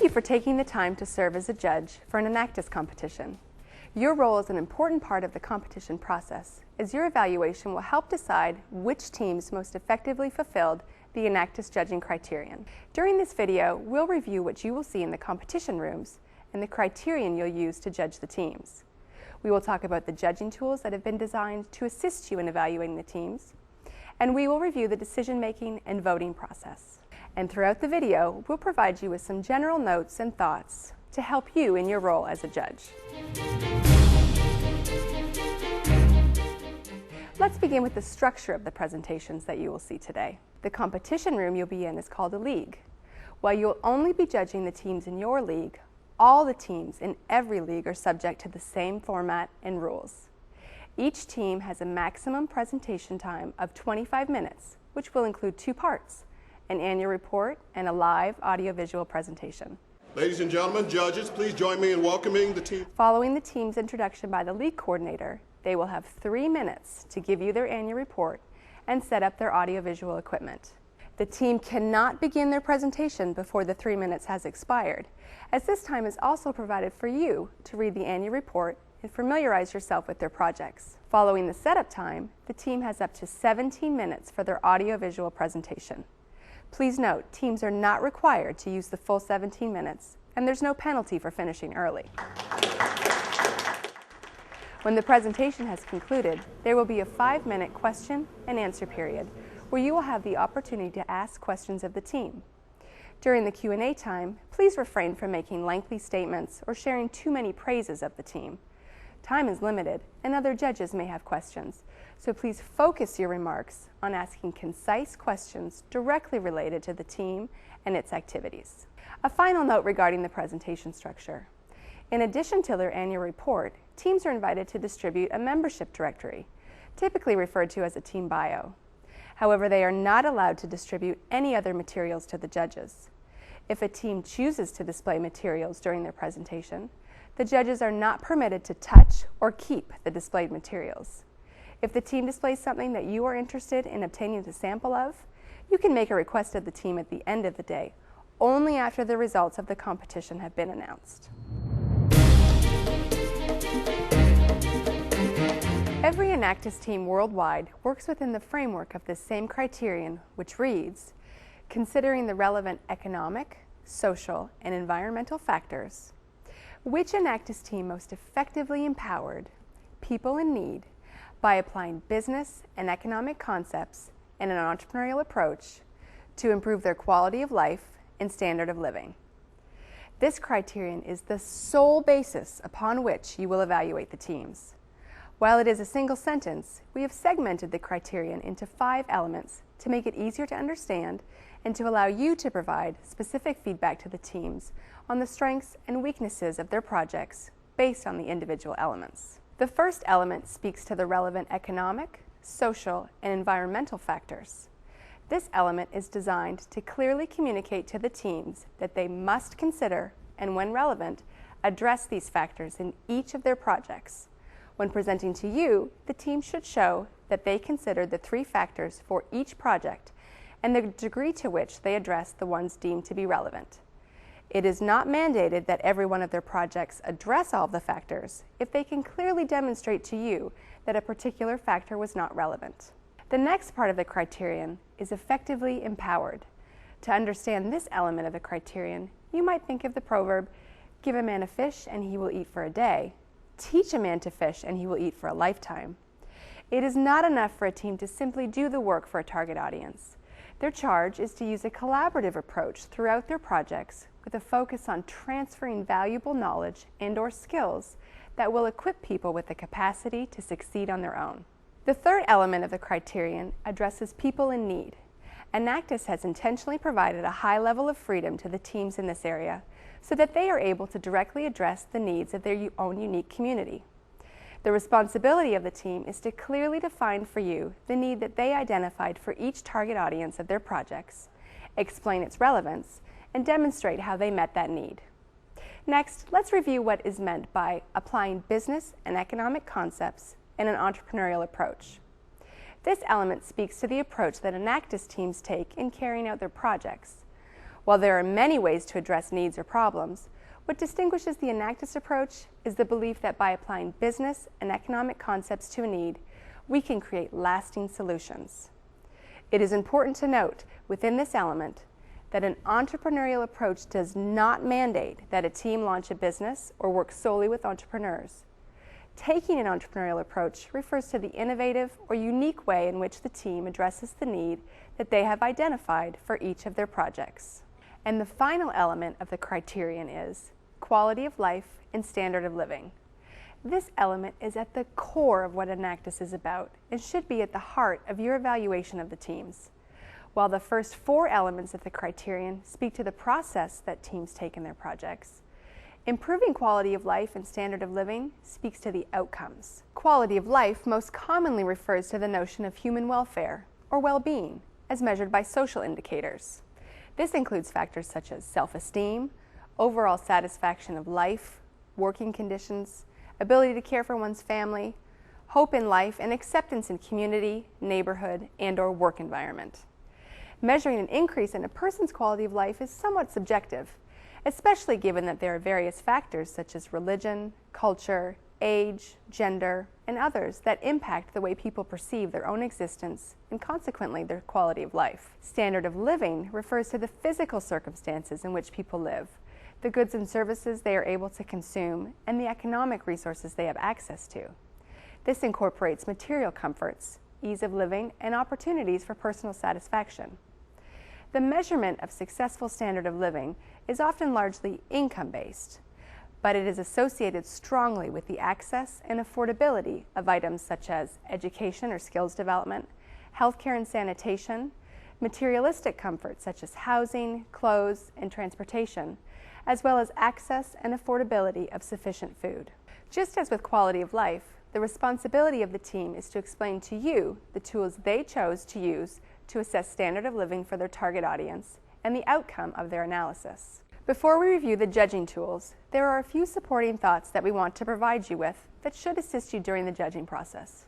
you for taking the time to serve as a judge for an Enactus competition. Your role is an important part of the competition process, as your evaluation will help decide which teams most effectively fulfilled the Enactus judging criterion. During this video, we'll review what you will see in the competition rooms and the criterion you'll use to judge the teams. We will talk about the judging tools that have been designed to assist you in evaluating the teams, and we will review the decision-making and voting process. And throughout the video, we'll provide you with some general notes and thoughts to help you in your role as a judge. Let's begin with the structure of the presentations that you will see today. The competition room you'll be in is called a league. While you'll only be judging the teams in your league, all the teams in every league are subject to the same format and rules. Each team has a maximum presentation time of 25 minutes, which will include two parts, an annual report and a live audiovisual presentation. Ladies and gentlemen, judges, please join me in welcoming the team. Following the team's introduction by the league coordinator, they will have 3 minutes to give you their annual report and set up their audiovisual equipment. The team cannot begin their presentation before the 3 minutes has expired, as this time is also provided for you to read the annual report and familiarize yourself with their projects. Following the setup time, the team has up to 17 minutes for their audiovisual presentation. Please note, teams are not required to use the full 17 minutes, and there's no penalty for finishing early. When the presentation has concluded, there will be a 5-minute question and answer period where you will have the opportunity to ask questions of the team. During the Q&A time, please refrain from making lengthy statements or sharing too many praises of the team. Time is limited, and other judges may have questions, so please focus your remarks on asking concise questions directly related to the team and its activities. A final note regarding the presentation structure. In addition to their annual report, teams are invited to distribute a membership directory, typically referred to as a team bio. However, they are not allowed to distribute any other materials to the judges. If a team chooses to display materials during their presentation, the judges are not permitted to touch or keep the displayed materials. If the team displays something that you are interested in obtaining a sample of, you can make a request of the team at the end of the day, only after the results of the competition have been announced. Every Enactus team worldwide works within the framework of this same criterion, which reads, considering the relevant economic, social, and environmental factors, which Enactus team most effectively empowered people in need by applying business and economic concepts and an entrepreneurial approach to improve their quality of life and standard of living. This criterion is the sole basis upon which you will evaluate the teams. While it is a single sentence, we have segmented the criterion into 5 elements to make it easier to understand and to allow you to provide specific feedback to the teams on the strengths and weaknesses of their projects based on the individual elements. The first element speaks to the relevant economic, social, and environmental factors. This element is designed to clearly communicate to the teams that they must consider and, when relevant, address these factors in each of their projects. When presenting to you, the team should show that they considered the 3 factors for each project and the degree to which they address the ones deemed to be relevant. It is not mandated that every one of their projects address all of the factors if they can clearly demonstrate to you that a particular factor was not relevant. The next part of the criterion is effectively empowered. To understand this element of the criterion, you might think of the proverb, give a man a fish and he will eat for a day. Teach a man to fish and he will eat for a lifetime. It is not enough for a team to simply do the work for a target audience. Their charge is to use a collaborative approach throughout their projects with a focus on transferring valuable knowledge and/or skills that will equip people with the capacity to succeed on their own. The third element of the criterion addresses people in need. Enactus has intentionally provided a high level of freedom to the teams in this area so that they are able to directly address the needs of their own unique community. The responsibility of the team is to clearly define for you the need that they identified for each target audience of their projects, explain its relevance, and demonstrate how they met that need. Next, let's review what is meant by applying business and economic concepts and an entrepreneurial approach. This element speaks to the approach that Enactus teams take in carrying out their projects. While there are many ways to address needs or problems, what distinguishes the Enactus approach is the belief that by applying business and economic concepts to a need, we can create lasting solutions. It is important to note within this element that an entrepreneurial approach does not mandate that a team launch a business or work solely with entrepreneurs. Taking an entrepreneurial approach refers to the innovative or unique way in which the team addresses the need that they have identified for each of their projects. And the final element of the criterion is quality of life and standard of living. This element is at the core of what Enactus is about and should be at the heart of your evaluation of the teams. While the first 4 elements of the criterion speak to the process that teams take in their projects, improving quality of life and standard of living speaks to the outcomes. Quality of life most commonly refers to the notion of human welfare or well-being as measured by social indicators. This includes factors such as self-esteem, overall satisfaction of life, working conditions, ability to care for one's family, hope in life, and acceptance in community, neighborhood, and/or work environment. Measuring an increase in a person's quality of life is somewhat subjective, especially given that there are various factors such as religion, culture, age, gender, and others that impact the way people perceive their own existence and consequently their quality of life. Standard of living refers to the physical circumstances in which people live, the goods and services they are able to consume, and the economic resources they have access to. This incorporates material comforts, ease of living, and opportunities for personal satisfaction. The measurement of successful standard of living is often largely income-based, but it is associated strongly with the access and affordability of items such as education or skills development, healthcare and sanitation, materialistic comforts such as housing, clothes, and transportation, as well as access and affordability of sufficient food. Just as with quality of life, the responsibility of the team is to explain to you the tools they chose to use to assess standard of living for their target audience and the outcome of their analysis. Before we review the judging tools, there are a few supporting thoughts that we want to provide you with that should assist you during the judging process.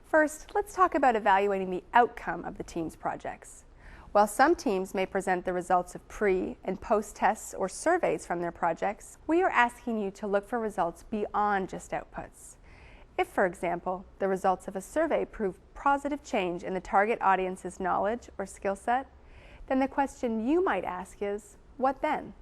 First, let's talk about evaluating the outcome of the team's projects. While some teams may present the results of pre- and post-tests or surveys from their projects, we are asking you to look for results beyond just outputs. If, for example, the results of a survey prove positive change in the target audience's knowledge or skill set, then the question you might ask is, what then?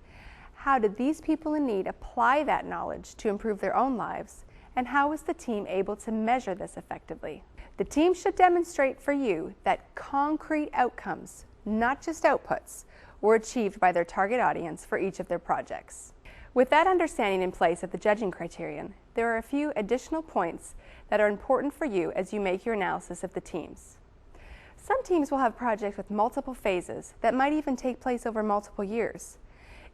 How did these people in need apply that knowledge to improve their own lives, and how was the team able to measure this effectively? The team should demonstrate for you that concrete outcomes, not just outputs, were achieved by their target audience for each of their projects. With that understanding in place of the judging criterion, there are a few additional points that are important for you as you make your analysis of the teams. Some teams will have projects with multiple phases that might even take place over multiple years.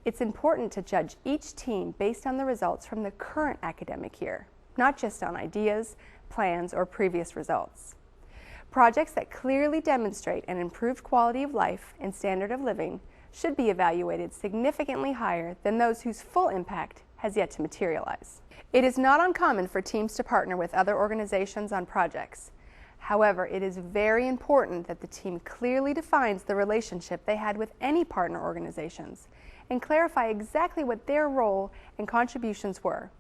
It's important to judge each team based on the results from the current academic year, not just on ideas, plans, or previous results. Projects that clearly demonstrate an improved quality of life and standard of living should be evaluated significantly higher than those whose full impact has yet to materialize. It is not uncommon for teams to partner with other organizations on projects. However, it is very important that the team clearly defines the relationship they had with any partner organizations and clarify exactly what their role and contributions were,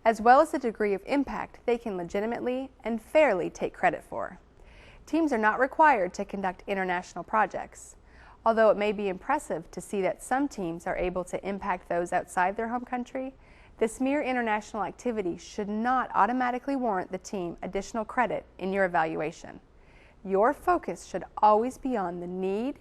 as well as the degree of impact they can legitimately and fairly take credit for. Teams are not required to conduct international projects. Although it may be impressive to see that some teams are able to impact those outside their home country, this mere international activity should not automatically warrant the team additional credit in your evaluation. Your focus should always be on the need,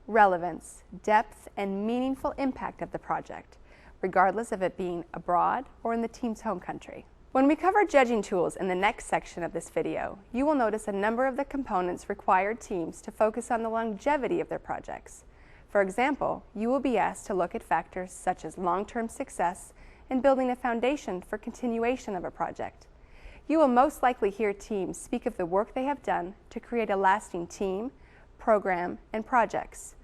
relevance, depth, and meaningful impact of the project, regardless of it being abroad or in the team's home country. When we cover judging tools in the next section of this video, you will notice a number of the components required teams to focus on the longevity of their projects. For example, you will be asked to look at factors such as long-term success and building a foundation for continuation of a project. You will most likely hear teams speak of the work they have done to create a lasting team, program, and projects.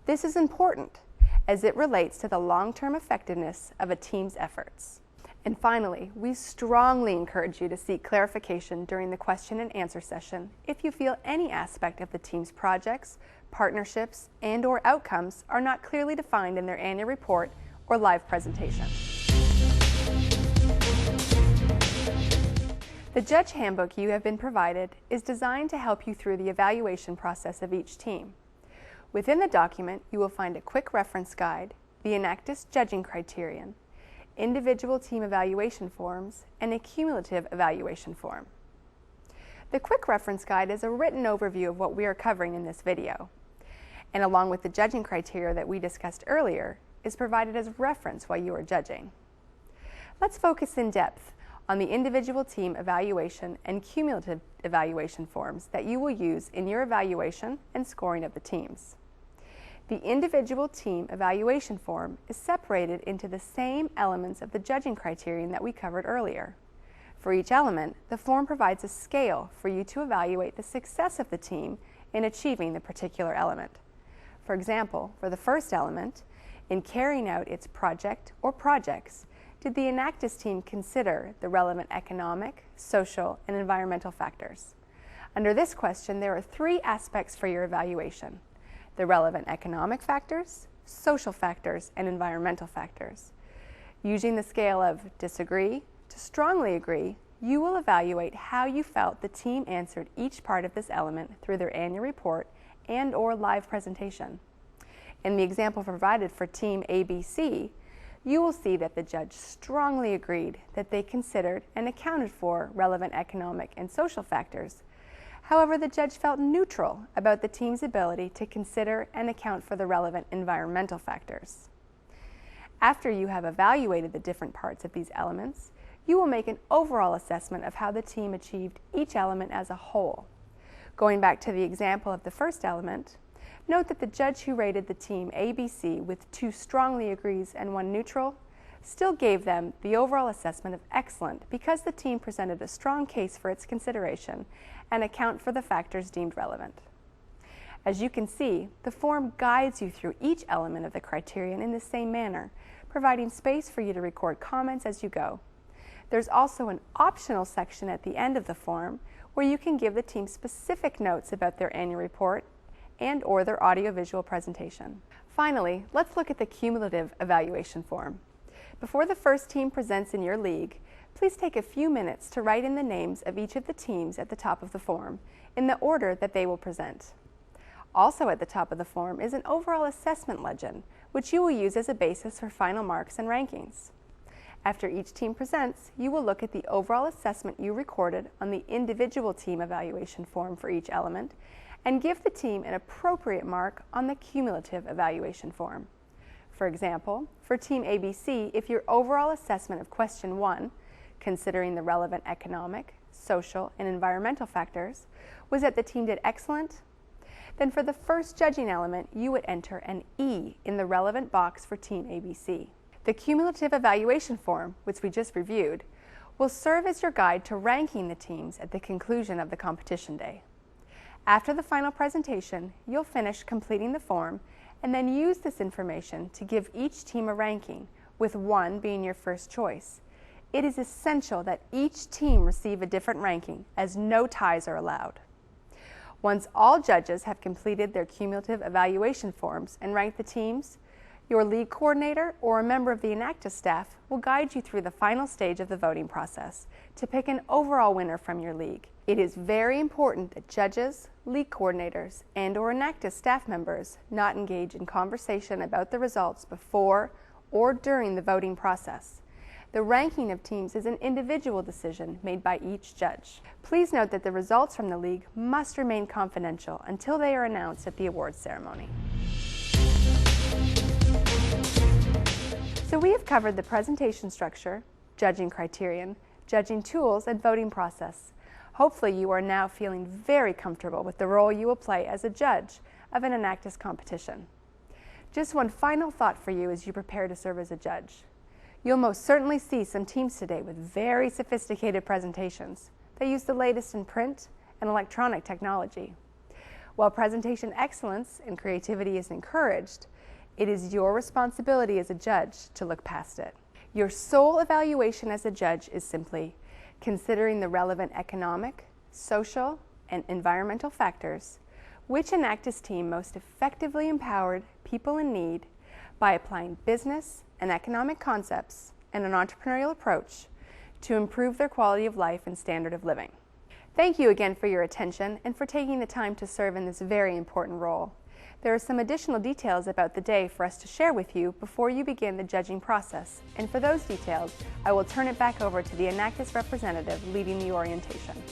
This is important as it relates to the long-term effectiveness of a team's efforts. And finally, we strongly encourage you to seek clarification during the question and answer session if you feel any aspect of the team's projects, partnerships, and/or outcomes are not clearly defined in their annual report or live presentation. The Judge Handbook you have been provided is designed to help you through the evaluation process of each team. Within the document, you will find a quick reference guide, the Enactus judging criterion, individual team evaluation forms, and a cumulative evaluation form. The quick reference guide is a written overview of what we are covering in this video, and along with the judging criteria that we discussed earlier, is provided as reference while you are judging. Let's focus in depth on the individual team evaluation and cumulative evaluation forms that you will use in your evaluation and scoring of the teams. The individual team evaluation form is separated into the same elements of the judging criterion that we covered earlier. For each element, the form provides a scale for you to evaluate the success of the team in achieving the particular element. For example, for the first element, in carrying out its project or projects, did the Enactus team consider the relevant economic, social, and environmental factors? Under this question, there are 3 aspects for your evaluation: the relevant economic factors, social factors, and environmental factors. Using the scale of disagree to strongly agree, you will evaluate how you felt the team answered each part of this element through their annual report and/or live presentation. In the example provided for Team ABC, you will see that the judge strongly agreed that they considered and accounted for relevant economic and social factors. However, the judge felt neutral about the team's ability to consider and account for the relevant environmental factors. After you have evaluated the different parts of these elements, you will make an overall assessment of how the team achieved each element as a whole. Going back to the example of the first element, note that the judge who rated the team ABC with 2 strongly agrees and 1 neutral still gave them the overall assessment of excellent because the team presented a strong case for its consideration and account for the factors deemed relevant. As you can see, the form guides you through each element of the criterion in the same manner, providing space for you to record comments as you go. There's also an optional section at the end of the form where you can give the team specific notes about their annual report and/or their audiovisual presentation. Finally, let's look at the cumulative evaluation form. Before the first team presents in your league, please take a few minutes to write in the names of each of the teams at the top of the form in the order that they will present. Also at the top of the form is an overall assessment legend, which you will use as a basis for final marks and rankings. After each team presents, you will look at the overall assessment you recorded on the individual team evaluation form for each element and give the team an appropriate mark on the cumulative evaluation form. For example, for Team ABC, if your overall assessment of question 1, considering the relevant economic, social, and environmental factors, was that the team did excellent, then for the first judging element, you would enter an E in the relevant box for Team ABC. The cumulative evaluation form, which we just reviewed, will serve as your guide to ranking the teams at the conclusion of the competition day. After the final presentation, you'll finish completing the form and then use this information to give each team a ranking, with 1 being your first choice. It is essential that each team receive a different ranking, as no ties are allowed. Once all judges have completed their cumulative evaluation forms and ranked the teams, your league coordinator or a member of the Enactus staff will guide you through the final stage of the voting process to pick an overall winner from your league. It is very important that judges, league coordinators, and/or Enactus staff members not engage in conversation about the results before or during the voting process. The ranking of teams is an individual decision made by each judge. Please note that the results from the league must remain confidential until they are announced at the awards ceremony. So we have covered the presentation structure, judging criterion, judging tools, and voting process. Hopefully you are now feeling very comfortable with the role you will play as a judge of an Enactus competition. Just one final thought for you as you prepare to serve as a judge. You'll most certainly see some teams today with very sophisticated presentations that use the latest in print and electronic technology. While presentation excellence and creativity is encouraged, it is your responsibility as a judge to look past it. Your sole evaluation as a judge is simply considering the relevant economic, social, and environmental factors which Enactus team most effectively empowered people in need by applying business and economic concepts and an entrepreneurial approach to improve their quality of life and standard of living. Thank you again for your attention and for taking the time to serve in this very important role. There are some additional details about the day for us to share with you before you begin the judging process, and for those details, I will turn it back over to the Enactus representative leading the orientation.